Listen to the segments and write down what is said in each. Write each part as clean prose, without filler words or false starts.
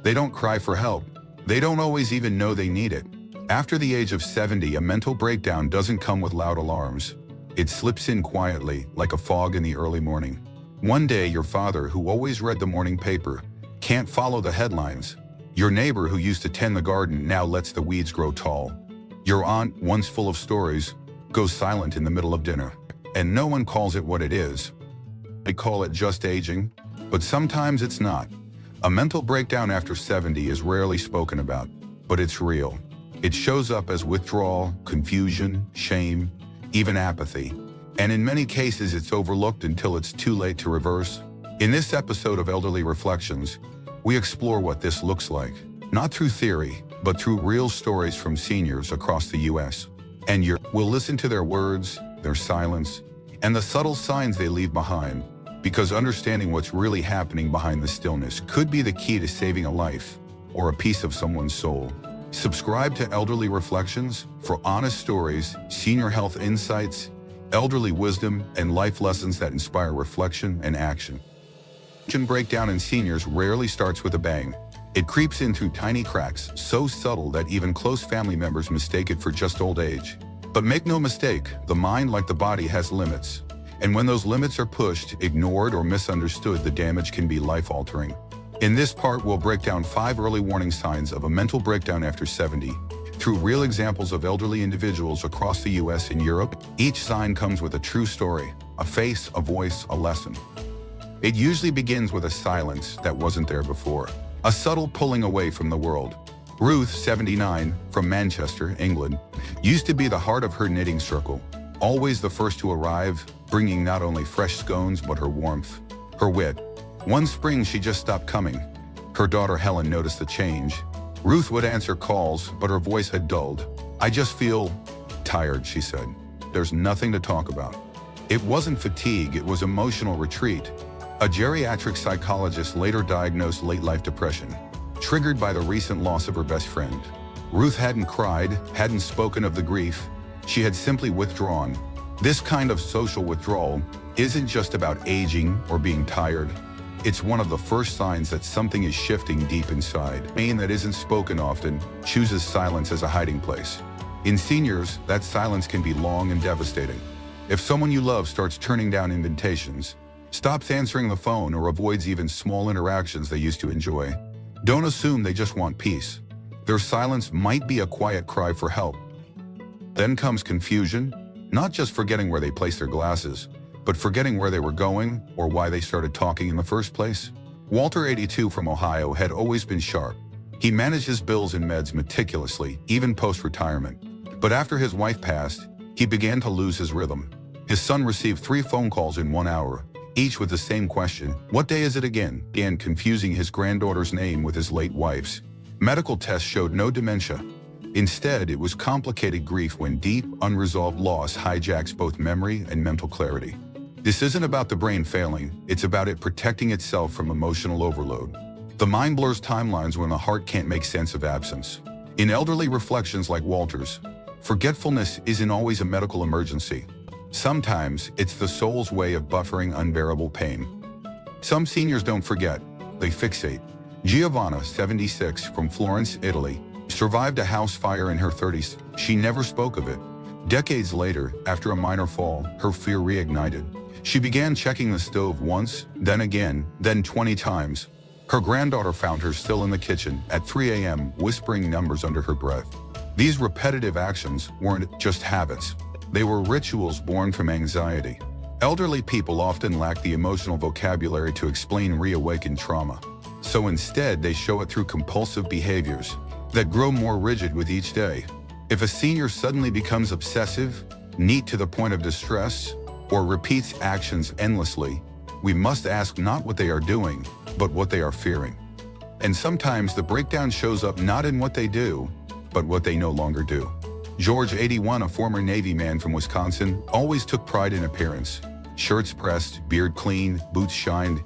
They don't cry for help. They don't always even know they need it. After the age of 70, a mental breakdown doesn't come with loud alarms. It slips in quietly, like a fog in the early morning. One day, your father, who always read the morning paper, can't follow the headlines. Your neighbor, who used to tend the garden, now lets the weeds grow tall. Your aunt, once full of stories, goes silent in the middle of dinner. And no one calls it what it is. They call it just aging, but sometimes it's not. A mental breakdown after 70 is rarely spoken about, but it's real. It shows up as withdrawal, confusion, shame, even apathy. And in many cases, it's overlooked until it's too late to reverse. In this episode of Elderly Reflections, we explore what this looks like, not through theory, but through real stories from seniors across the U.S. And we'll listen to their words, their silence, and the subtle signs they leave behind, because understanding what's really happening behind the stillness could be the key to saving a life or a piece of someone's soul. Subscribe to Elderly Reflections for honest stories, senior health insights, elderly wisdom, and life lessons that inspire reflection and action. Breakdown in seniors rarely starts with a bang. It creeps in through tiny cracks, so subtle that even close family members mistake it for just old age. But make no mistake, the mind, like the body, has limits. And when those limits are pushed, ignored, or misunderstood, the damage can be life-altering. In this part, we'll break down 5 early warning signs of a mental breakdown after 70. Through real examples of elderly individuals across the US and Europe, each sign comes with a true story, a face, a voice, a lesson. It usually begins with a silence that wasn't there before, a subtle pulling away from the world. Ruth, 79, from Manchester, England, used to be the heart of her knitting circle, always the first to arrive, bringing not only fresh scones but her warmth, her wit. One spring, she just stopped coming. Her daughter Helen noticed the change. Ruth would answer calls, but her voice had dulled. "I just feel tired," she said. "There's nothing to talk about." It wasn't fatigue, it was emotional retreat. A geriatric psychologist later diagnosed late-life depression, triggered by the recent loss of her best friend. Ruth hadn't cried, hadn't spoken of the grief. She had simply withdrawn. This kind of social withdrawal isn't just about aging or being tired. It's one of the first signs that something is shifting deep inside. Pain that isn't spoken often chooses silence as a hiding place. In seniors, that silence can be long and devastating. If someone you love starts turning down invitations, stops answering the phone, or avoids even small interactions they used to enjoy, don't assume they just want peace. Their silence might be a quiet cry for help. Then comes confusion, not just forgetting where they placed their glasses, but forgetting where they were going or why they started talking in the first place. Walter, 82, from Ohio, had always been sharp. He managed his bills and meds meticulously, even post-retirement. But after his wife passed, he began to lose his rhythm. His son received 3 phone calls in 1 hour, each with the same question: "What day is it again?" and confusing his granddaughter's name with his late wife's. Medical tests showed no dementia. Instead, it was complicated grief when deep, unresolved loss hijacks both memory and mental clarity. This isn't about the brain failing, it's about it protecting itself from emotional overload. The mind blurs timelines when the heart can't make sense of absence. In elderly reflections like Walter's, forgetfulness isn't always a medical emergency. Sometimes it's the soul's way of buffering unbearable pain. Some seniors don't forget, they fixate. Giovanna, 76, from Florence, Italy, survived a house fire in her 30s. She never spoke of it. Decades later, after a minor fall, her fear reignited. She began checking the stove once, then again, then 20 times. Her granddaughter found her still in the kitchen at 3 a.m., whispering numbers under her breath. These repetitive actions weren't just habits. They were rituals born from anxiety. Elderly people often lack the emotional vocabulary to explain reawakened trauma. So instead, they show it through compulsive behaviors that grow more rigid with each day. If a senior suddenly becomes obsessive, neat to the point of distress, or repeats actions endlessly, we must ask not what they are doing, but what they are fearing. And sometimes the breakdown shows up not in what they do, but what they no longer do. George, 81, a former Navy man from Wisconsin, always took pride in appearance. Shirts pressed, beard clean, boots shined.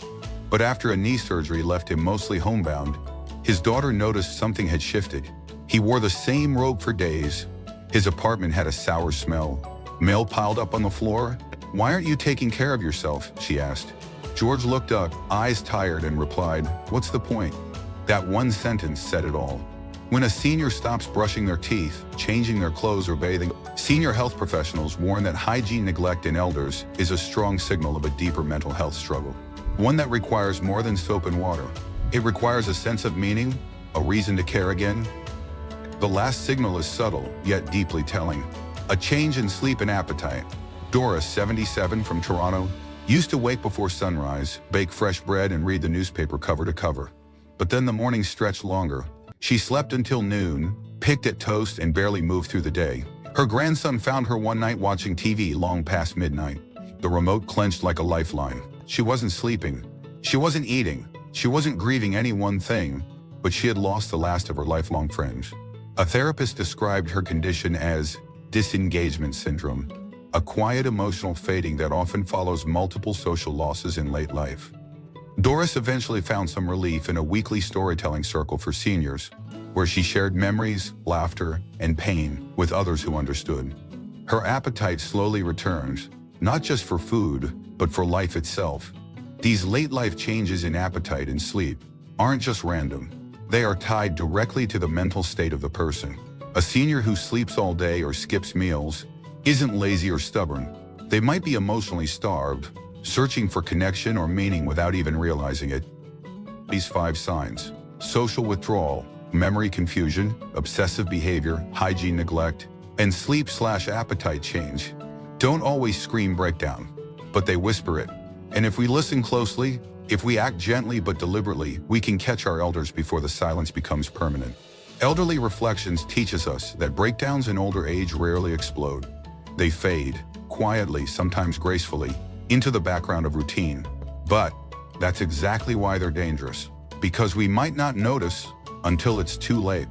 But after a knee surgery left him mostly homebound, his daughter noticed something had shifted. He wore the same robe for days. His apartment had a sour smell. Mail piled up on the floor. "Why aren't you taking care of yourself?" she asked. George looked up, eyes tired, and replied, "What's the point? That one sentence said it all. When a senior stops brushing their teeth, changing their clothes, or bathing, senior health professionals warn that hygiene neglect in elders is a strong signal of a deeper mental health struggle. One that requires more than soap and water. It requires a sense of meaning, a reason to care again. The last signal is subtle, yet deeply telling. A change in sleep and appetite. Doris, 77, from Toronto, used to wake before sunrise, bake fresh bread, and read the newspaper cover to cover. But then the morning stretched longer. She slept until noon, picked at toast, and barely moved through the day. Her grandson found her one night watching TV long past midnight. The remote clenched like a lifeline. She wasn't sleeping. She wasn't eating. She wasn't grieving any one thing, but she had lost the last of her lifelong friends. A therapist described her condition as disengagement syndrome, a quiet emotional fading that often follows multiple social losses in late life. Doris eventually found some relief in a weekly storytelling circle for seniors, where she shared memories, laughter, and pain with others who understood. Her appetite slowly returned, not just for food, but for life itself. These late-life changes in appetite and sleep aren't just random. They are tied directly to the mental state of the person. A senior who sleeps all day or skips meals isn't lazy or stubborn. They might be emotionally starved, searching for connection or meaning without even realizing it. These 5 signs: social withdrawal, memory confusion, obsessive behavior, hygiene neglect, and sleep/appetite change, don't always scream breakdown, but they whisper it. And if we listen closely, if we act gently but deliberately, we can catch our elders before the silence becomes permanent. Elderly reflections teaches us that breakdowns in older age rarely explode. They fade, quietly, sometimes gracefully, into the background of routine. But that's exactly why they're dangerous, because we might not notice until it's too late.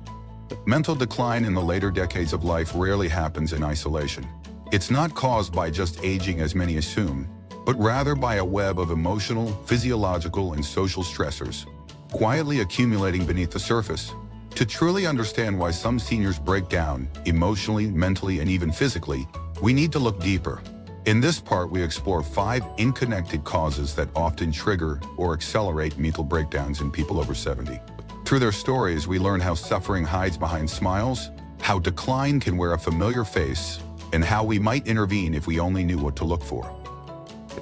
Mental decline in the later decades of life rarely happens in isolation. It's not caused by just aging as many assume, but rather by a web of emotional, physiological, and social stressors, quietly accumulating beneath the surface. To truly understand why some seniors break down, emotionally, mentally, and even physically, we need to look deeper. In this part, we explore 5 unconnected causes that often trigger or accelerate mental breakdowns in people over 70. Through their stories, we learn how suffering hides behind smiles, how decline can wear a familiar face, and how we might intervene if we only knew what to look for.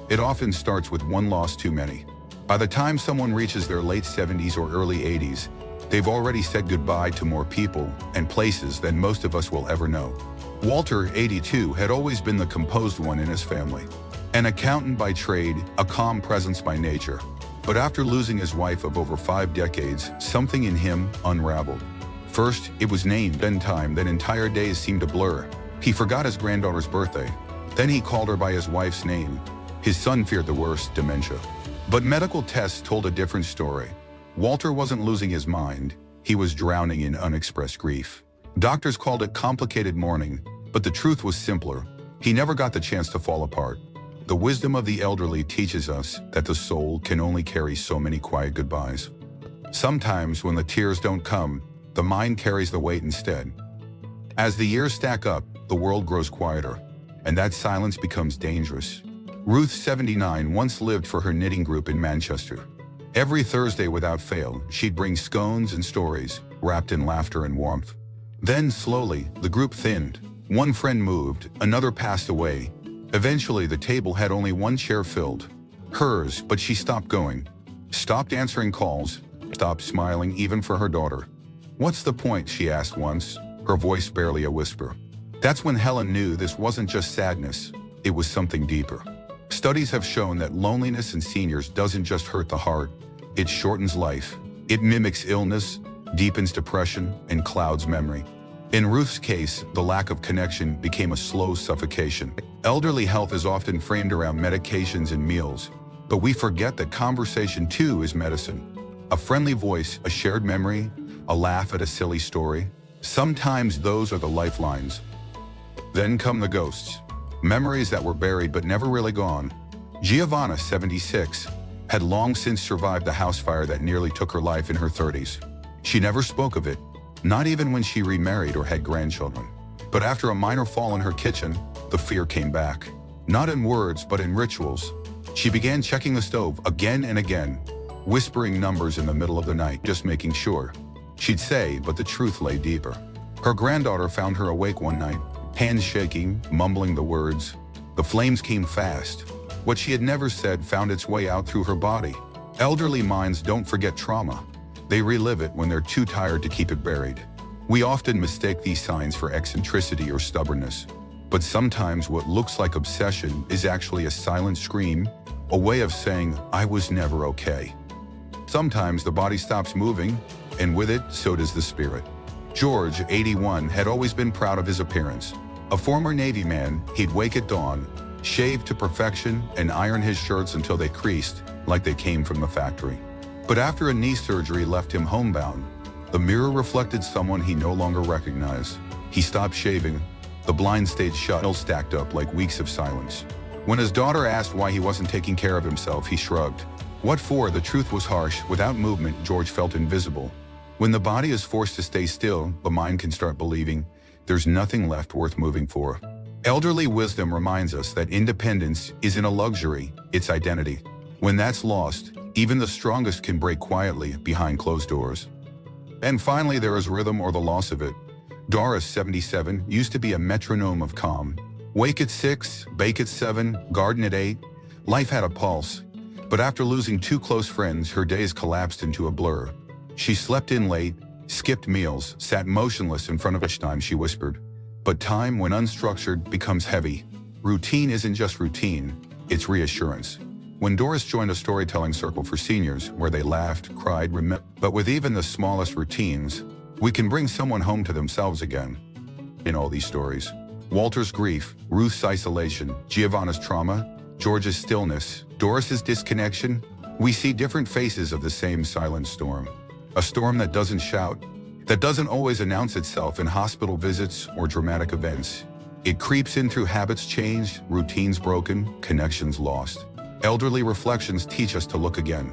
It often starts with one loss too many. By the time someone reaches their late 70s or early 80s, they've already said goodbye to more people and places than most of us will ever know. Walter, 82, had always been the composed one in his family. An accountant by trade, a calm presence by nature. But after losing his wife of over 5 decades, something in him unraveled. First, it was named, then time, then entire days seemed to blur. He forgot his granddaughter's birthday. Then he called her by his wife's name. His son feared the worst, dementia. But medical tests told a different story. Walter wasn't losing his mind. He was drowning in unexpressed grief. Doctors called it complicated mourning, but the truth was simpler. He never got the chance to fall apart. The wisdom of the elderly teaches us that the soul can only carry so many quiet goodbyes. Sometimes when the tears don't come, the mind carries the weight instead. As the years stack up, the world grows quieter, and that silence becomes dangerous. Ruth, 79, once lived for her knitting group in Manchester. Every Thursday without fail, she'd bring scones and stories, wrapped in laughter and warmth. Then, slowly, the group thinned. One friend moved, another passed away. Eventually, the table had only one chair filled. Hers, but she stopped going. Stopped answering calls, stopped smiling even for her daughter. "What's the point?" she asked once, her voice barely a whisper. That's when Helen knew this wasn't just sadness, it was something deeper. Studies have shown that loneliness in seniors doesn't just hurt the heart, it shortens life. It mimics illness, deepens depression, and clouds memory. In Ruth's case, the lack of connection became a slow suffocation. Elderly health is often framed around medications and meals, but we forget that conversation too is medicine. A friendly voice, a shared memory, a laugh at a silly story. Sometimes those are the lifelines. Then come the ghosts. Memories that were buried but never really gone. Giovanna, 76, had long since survived the house fire that nearly took her life in her 30s. She never spoke of it, not even when she remarried or had grandchildren. But after a minor fall in her kitchen, the fear came back. Not in words, but in rituals. She began checking the stove again and again. whispering numbers in the middle of the night, just making sure. She'd say, but the truth lay deeper. Her granddaughter found her awake one night, hands shaking, mumbling the words. The flames came fast. What she had never said found its way out through her body. Elderly minds don't forget trauma. They relive it when they're too tired to keep it buried. We often mistake these signs for eccentricity or stubbornness. But sometimes what looks like obsession is actually a silent scream, a way of saying, I was never okay. Sometimes the body stops moving, and with it, so does the spirit. George, 81, had always been proud of his appearance. A former Navy man, he'd wake at dawn, shave to perfection, and iron his shirts until they creased, like they came from the factory. But after a knee surgery left him homebound, the mirror reflected someone he no longer recognized. He stopped shaving. The blind stayed shut, stacked up like weeks of silence. When his daughter asked why he wasn't taking care of himself, he shrugged. What for? The truth was harsh. Without movement, George felt invisible. When the body is forced to stay still, the mind can start believing there's nothing left worth moving for. Elderly wisdom reminds us that independence isn't a luxury, it's identity. When that's lost, even the strongest can break quietly behind closed doors. And finally, there is rhythm or the loss of it. Doris, 77, used to be a metronome of calm. Wake at 6, bake at 7, garden at 8. Life had a pulse. But after losing 2 close friends, her days collapsed into a blur. She slept in late, skipped meals, sat motionless in front of each time she whispered. But time, when unstructured, becomes heavy. Routine isn't just routine, it's reassurance. When Doris joined a storytelling circle for seniors, where they laughed, cried, but with even the smallest routines, we can bring someone home to themselves again. In all these stories, Walter's grief, Ruth's isolation, Giovanna's trauma, George's stillness, Doris's disconnection, we see different faces of the same silent storm. A storm that doesn't shout, that doesn't always announce itself in hospital visits or dramatic events. It creeps in through habits changed, routines broken, connections lost. Elderly reflections teach us to look again,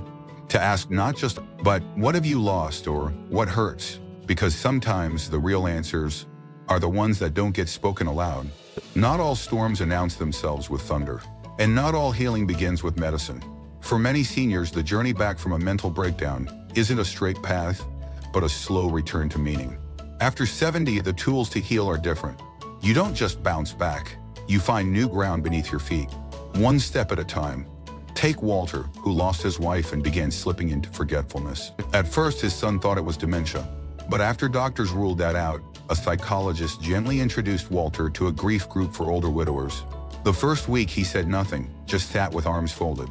to ask not just, but what have you lost or what hurts? Because sometimes the real answers are the ones that don't get spoken aloud. Not all storms announce themselves with thunder. And not all healing begins with medicine. For many seniors, the journey back from a mental breakdown isn't a straight path, but a slow return to meaning. After 70, the tools to heal are different. You don't just bounce back. You find new ground beneath your feet, one step at a time. Take Walter, who lost his wife and began slipping into forgetfulness. At first, his son thought it was dementia. But after doctors ruled that out, a psychologist gently introduced Walter to a grief group for older widowers. The first week, he said nothing, just sat with arms folded.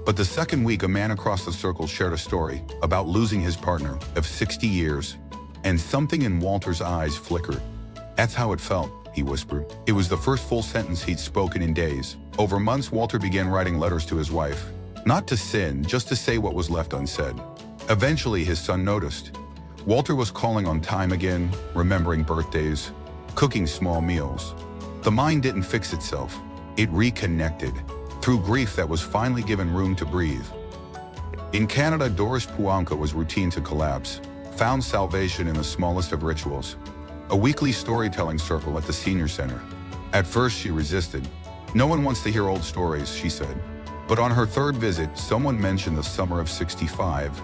But the second week, a man across the circle shared a story about losing his partner of 60 years, and something in Walter's eyes flickered. That's how it felt, he whispered. It was the first full sentence he'd spoken in days. Over months, Walter began writing letters to his wife. Not to sin, just to say what was left unsaid. Eventually, his son noticed. Walter was calling on time again, remembering birthdays, cooking small meals. The mind didn't fix itself. It reconnected, through grief that was finally given room to breathe. In Canada, Doris Puanka was routine to collapse, found salvation in the smallest of rituals. A weekly storytelling circle at the senior center. At first, she resisted. No one wants to hear old stories, she said. But on her third visit, someone mentioned the summer of 65,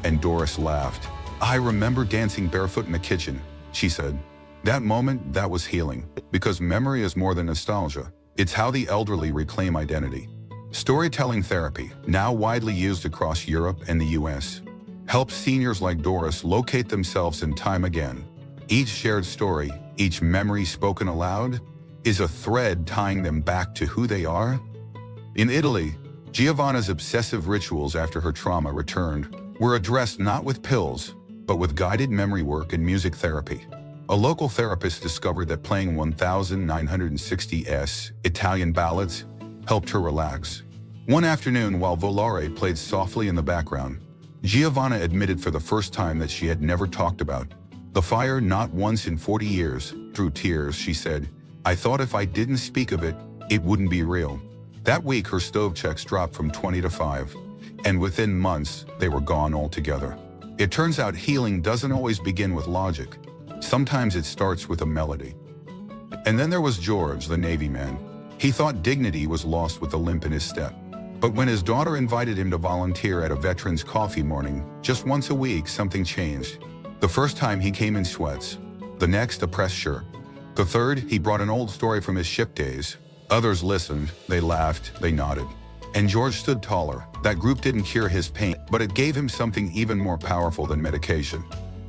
and Doris laughed. I remember dancing barefoot in the kitchen, she said. That moment, that was healing, because memory is more than nostalgia. It's how the elderly reclaim identity. Storytelling therapy, now widely used across Europe and the US, helps seniors like Doris locate themselves in time again. Each shared story, each memory spoken aloud, is a thread tying them back to who they are. In Italy, Giovanna's obsessive rituals after her trauma returned were addressed not with pills, but with guided memory work and music therapy. A local therapist discovered that playing 1960s Italian ballads helped her relax. One afternoon, while Volare played softly in the background, Giovanna admitted for the first time that she had never talked about the fire. Not once in 40 years. Through tears, she said, I thought if I didn't speak of it, it wouldn't be real. That week, her stove checks dropped from 20 to 5, and within months, they were gone altogether. It turns out healing doesn't always begin with logic. Sometimes it starts with a melody. And then there was George, the Navy man. He thought dignity was lost with the limp in his step. But when his daughter invited him to volunteer at a veterans coffee morning, just once a week, something changed. The first time he came in sweats, the next a press shirt. The third, he brought an old story from his ship days. Others listened, they laughed, they nodded. And George stood taller. That group didn't cure his pain, but it gave him something even more powerful than medication.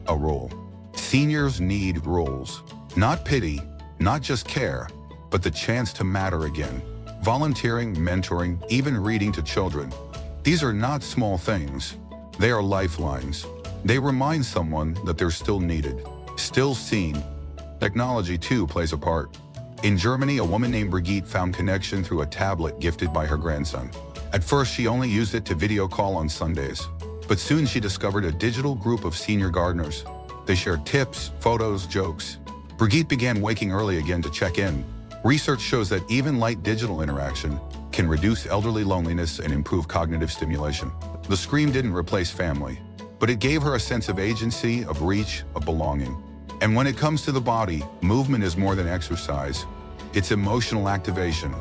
A role. Seniors need roles. Not pity, not just care, but the chance to matter again. Volunteering, mentoring, even reading to children. These are not small things. They are lifelines. They remind someone that they're still needed, still seen. Technology too plays a part. In Germany, a woman named Brigitte found connection through a tablet gifted by her grandson. At first, she only used it to video call on Sundays. But soon she discovered a digital group of senior gardeners. They shared tips, photos, jokes. Brigitte began waking early again to check in. Research shows that even light digital interaction can reduce elderly loneliness and improve cognitive stimulation. The screen didn't replace family, but it gave her a sense of agency, of reach, of belonging. And when it comes to the body, movement is more than exercise. It's emotional activation.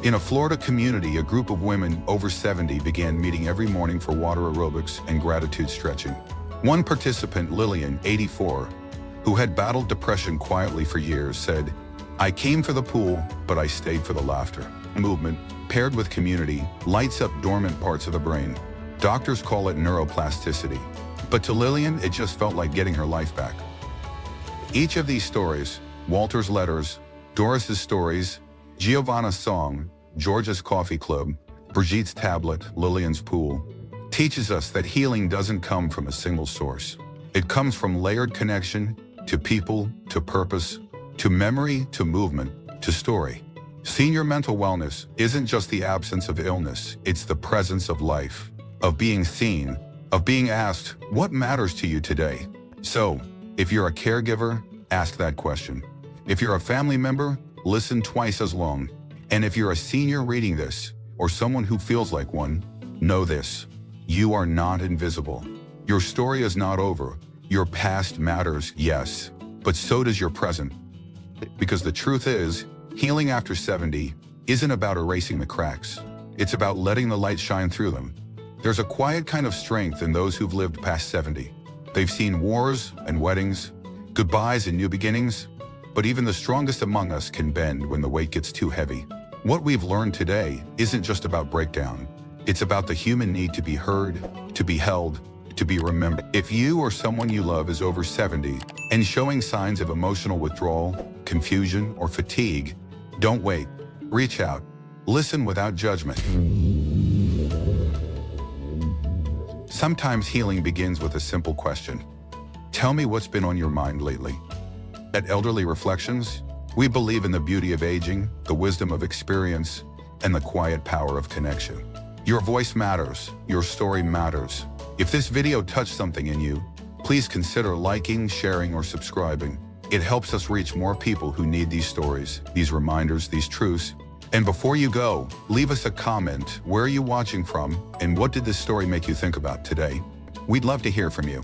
In a Florida community, a group of women over 70 began meeting every morning for water aerobics and gratitude stretching. One participant, Lillian, 84, who had battled depression quietly for years, said, "I came for the pool, but I stayed for the laughter." Movement, paired with community, lights up dormant parts of the brain. Doctors call it neuroplasticity. But to Lillian, it just felt like getting her life back. Each of these stories, Walter's letters, Doris's stories, Giovanna's song, George's coffee club, Brigitte's tablet, Lillian's pool, teaches us that healing doesn't come from a single source. It comes from layered connection to people, to purpose, to memory, to movement, to story. Senior mental wellness isn't just the absence of illness, it's the presence of life, of being seen, of being asked, what matters to you today? So, if you're a caregiver, ask that question. If you're a family member, listen twice as long. And if you're a senior reading this, or someone who feels like one, know this: you are not invisible. Your story is not over. Your past matters, yes, but so does your present. Because the truth is, healing after 70 isn't about erasing the cracks. It's about letting the light shine through them. There's a quiet kind of strength in those who've lived past 70. They've seen wars and weddings, goodbyes and new beginnings, but even the strongest among us can bend when the weight gets too heavy. What we've learned today isn't just about breakdown. It's about the human need to be heard, to be held, to be remembered. If you or someone you love is over 70 and showing signs of emotional withdrawal, confusion, or fatigue, don't wait. Reach out. Listen without judgment. Sometimes healing begins with a simple question. Tell me what's been on your mind lately. At Elderly Reflections, we believe in the beauty of aging, the wisdom of experience, and the quiet power of connection. Your voice matters. Your story matters. If this video touched something in you, please consider liking, sharing, or subscribing. It helps us reach more people who need these stories, these reminders, these truths. And before you go, leave us a comment. Where are you watching from, and what did this story make you think about today? We'd love to hear from you.